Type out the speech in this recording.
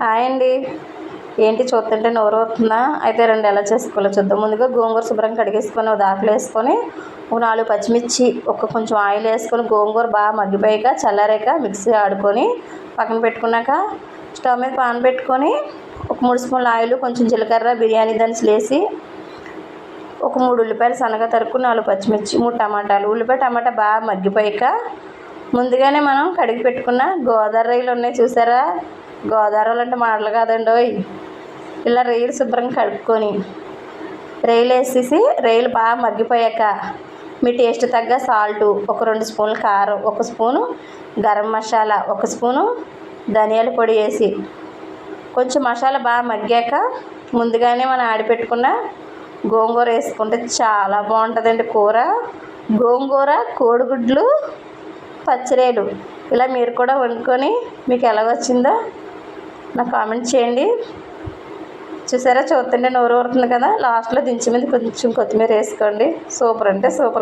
Hi అండి. ఏంటి చూస్తుంటే నోరు ఊరుతుందా? అయితే రండి ఎలా చేసుకోవాలో చూద్దాం. ముందుగా గోంగూర శుభ్రంగా కడిగేసుకొని ఒక దాంట్లో వేసుకొని ఒక 4 పచ్చిమిర్చి కొంచెం ఆయిల్ వేసుకొని గోంగూర బాగా మగ్గిపోయాక చల్లారాక మిక్సీ ఆడుకొని పక్కన పెట్టుకున్నాక స్టవ్ మీద పాన్ పెట్టుకొని ఒక 3 స్పూన్ల ఆయిల్, కొంచెం జీలకర్ర, బిర్యానీ దినుసులు వేసి ఒక 3 ఉల్లిపాయలు సన్నగా తరుక్కుని 4 పచ్చిమిర్చి, 3 టమాటాలు, ఉల్లిపాయ టమాటా బాగా మగ్గిపోయాక ముందుగానే మనం కడిగి పెట్టుకున్న గోదావరి రొయ్యలు ఉన్నాయి చూసారా? గోదావరి రొయ్యలు అంటే మాటలు కాదండి. ఇలా రొయ్యలు శుభ్రంగా కడుక్కొని రొయ్యలు వేసేసి రొయ్యలు బాగా మగ్గిపోయాక మీ టేస్ట్ తగ్గ సాల్టు, ఒక 2 స్పూన్ల కారం, 1 స్పూను గరం మసాలా, 1 స్పూను ధనియాల పొడి వేసి కొంచెం మసాలా బాగా మగ్గాక ముందుగానే మనం ఆడిపెట్టుకున్న గోంగూర వేసుకుంటే చాలా బాగుంటుందండి కూర. గోంగూర, కోడిగుడ్లు, పచ్చిరేలు ఇలా మీరు కూడా వండుకొని మీకు ఎలా వచ్చిందో నాకు కామెంట్ చేయండి. చూసారా, చూస్తుంటే నోరు ఊరుతుంది కదా. లాస్ట్లో దించే మీద కొంచెం కొత్తిమీర వేసుకోండి. సూపర్ అంటే సూపర్.